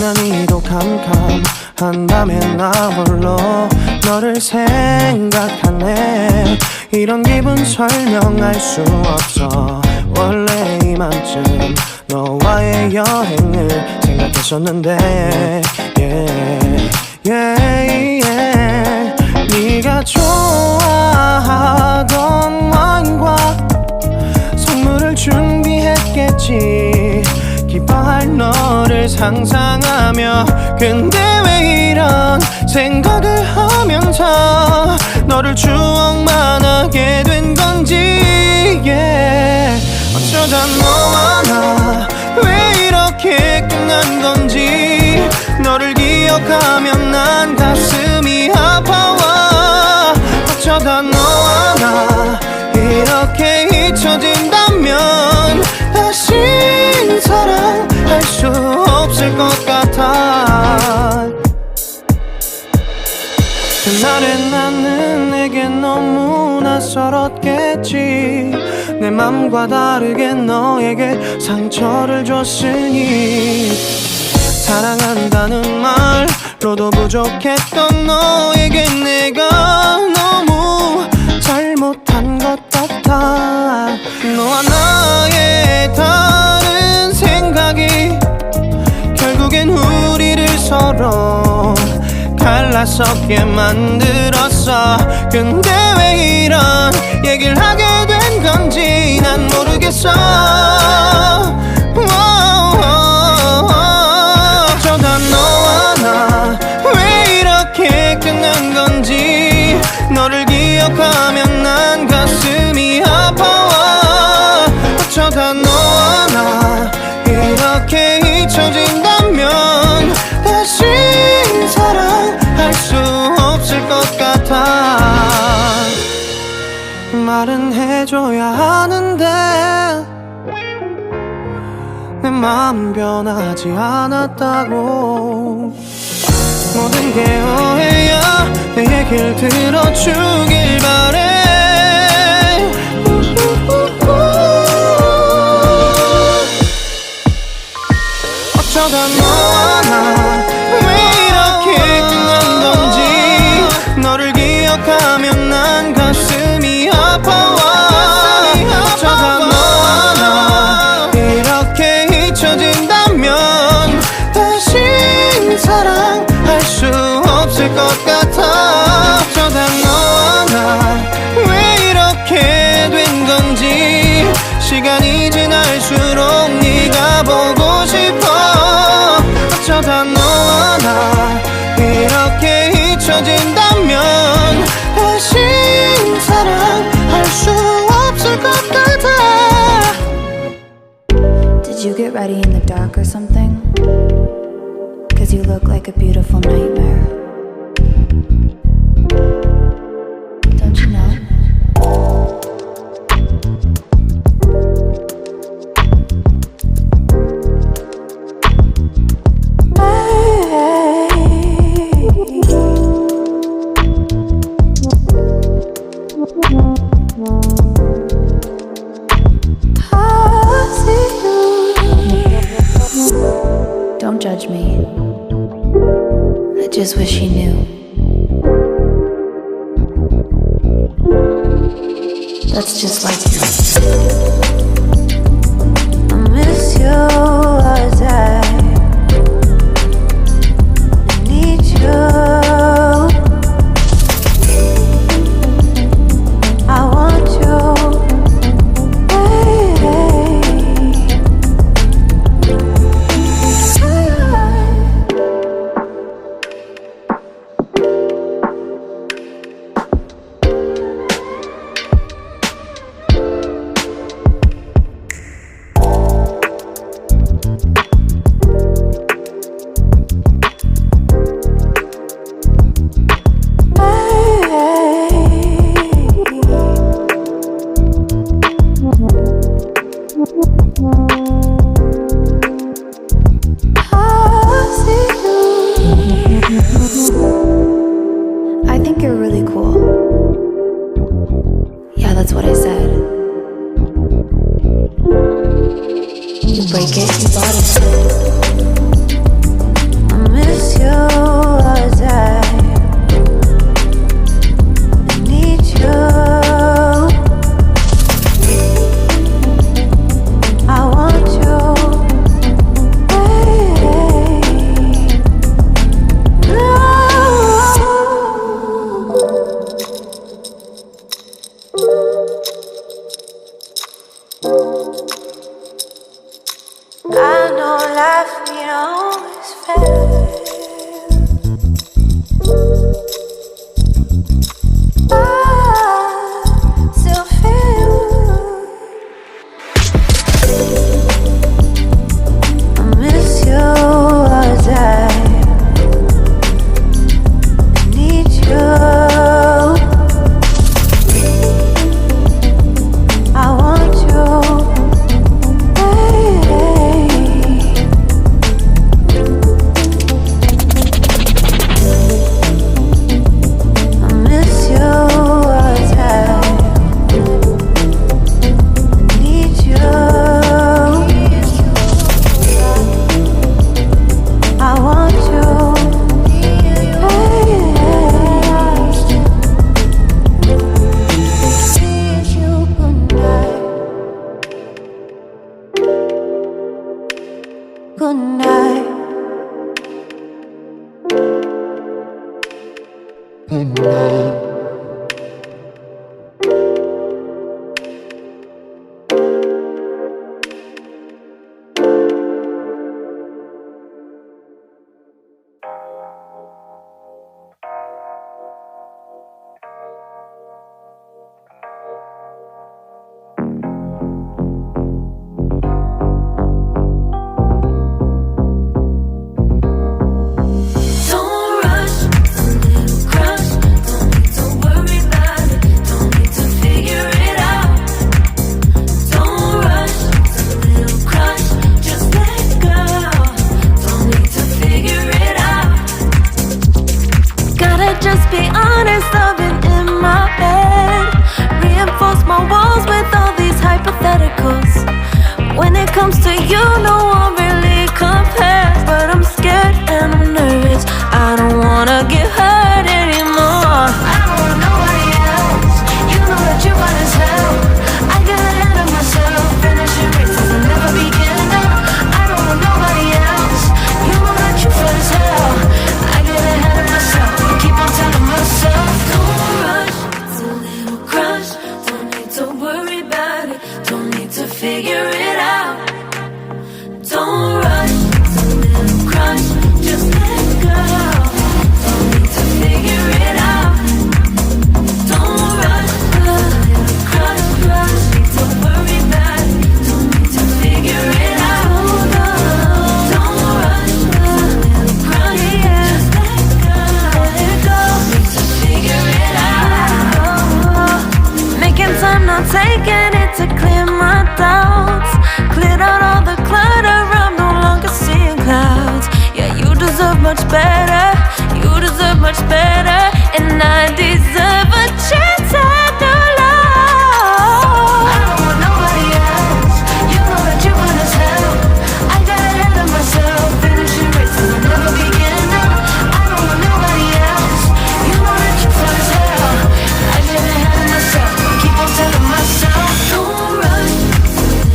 유난히도 캄캄한다면 나 홀로 너를 생각하네. 이런 기분 설명할 수 없어. 원래 이맘쯤 너와의 여행을 생각했었는데 네가 좋아하던 와인과 선물을 준비했겠지. 기뻐할 너를 상상하며. 근데 왜 이런 생각을 하면서 너를 추억만 하게 된 건지. 어쩌다 너와 나 왜 이렇게 끝난 건지. 너를 기억하면 난 가슴이 아파와. 어쩌다 너와 나 이렇게 잊혀진다면 다시 사랑할 수 없을 것 같아. 그날의 나는 내게 너무 낯설었겠지. 내 맘과 다르게 너에게 상처를 줬으니. 사랑한다는 말로도 부족했던 너에게 내가 너무 잘못한 것 같아. 너와 나의 다른 생각이 결국엔 우리를 서로 갈라서게 만들었어. 근데 왜 이런 얘기를 하게 된 건지 난 모르겠어. 어쩌다 너와 나 왜 이렇게 끝난 건지. 너를 기억하면 난 가슴이 아파와. 어쩌다 너와 나 이렇게 잊혀진다면 다시 사랑할 수 없을 것 같아. 말은 해줘야 하는데 내 마음 변하지 않았다고. 모든 게 오해야. 내 얘길 들어주길 바래. 어쩌다 너와 나 왜 이렇게 끝난 건지. 너를 기억하면 난 가슴이 아파와. 어쩌다 너와 나 이렇게 잊혀진다면 다시 사랑할 수 없을 것 같아. 어쩌다 너와 나 왜 이렇게 된 건지. 시간이 지날수록 네가 보고 싶어. 어쩌다 너와 나 이렇게 잊혀진다면 다시 사랑할 수 없을 것 같아. Did you get ready in the dark or something? Cause you look like a beautiful nightmare. Don't you know? Don't judge me. I just wish he knew. That's just like you. I miss you all the time. I need you. I want you. I think you're really cool. Yeah, that's what I said. You break it, you bought it. left me always fail. I still feel I miss you all the time. I need you. I want you. Good night. Good night. Just be honest, I've been in my bed. Reinforce my walls with all these hypotheticals. When it comes to you, no one